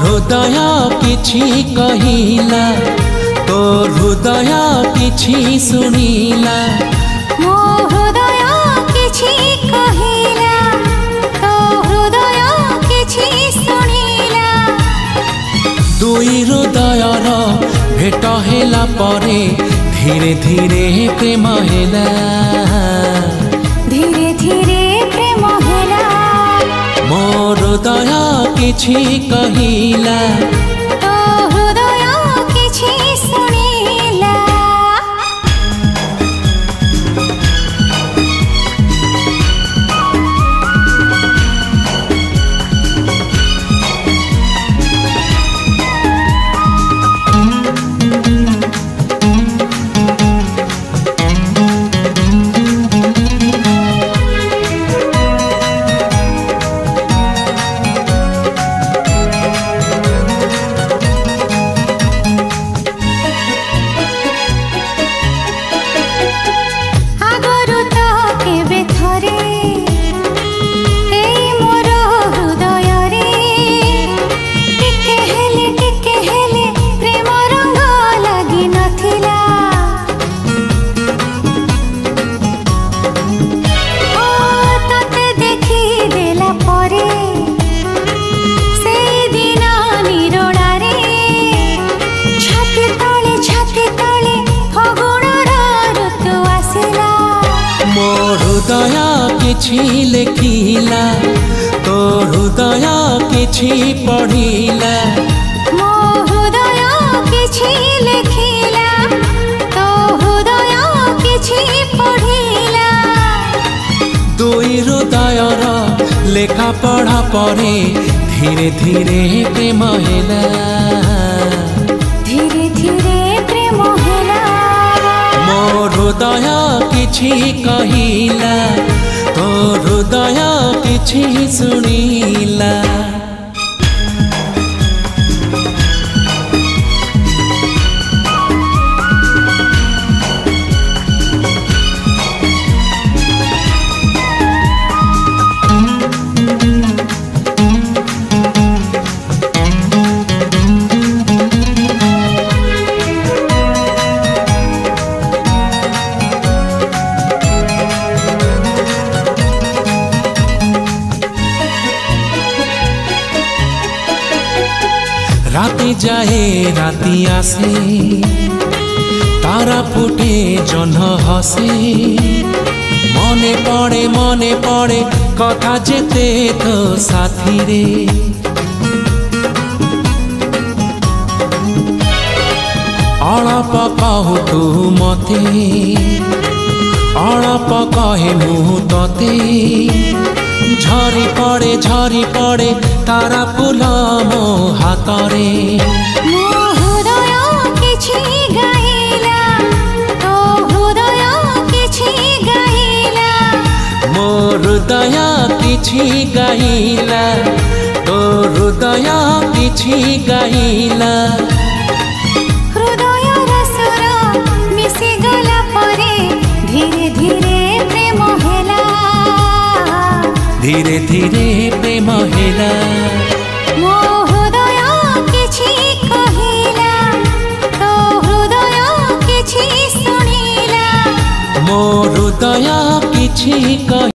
हृदय किछि कहिला तो हृदय किछि सुनिला मो हृदय किछि कहिला तो हृदय किछि सुनिला दुई हृदयर भेट हेला परे धीरे धीरे प्रेम हेला धीरे धीरे प्रेम हेला मो हृदय किछि कहिला तो हृदय किछि सुनिला हृदय किछि लेखिला तो हृदय किछि पढ़िला मो हृदय किछि लेखिला तो हृदय किछि पढ़िला दुई हृदयर लेखा पढ़ा परे धीरे धीरे प्रेम हेला धीरे धीरे प्रेम हेला मो हृदय किछि कहिला तो हृदय किछि सुनिला राति जाए राति आसे तारा फुटे जह्न हसे मने पड़े कथा जेते तो साथी रे अळप कहु तू मते अळप कहे मु तते झरी पड़े तारा फूल मो हाथ रे मो हृदय किछि गाइला तो हृदय किछि गाइला मो हृदय किछि गाइला तो हृदय किछि गाइला हृदय रसर मिसी गला परे धीरे धीरे प्रेम हेला धीरे धीरे प्रेम हेला मो हृदय किछि कहिला तो हृदय किछि सुनिला मो हृदय किछि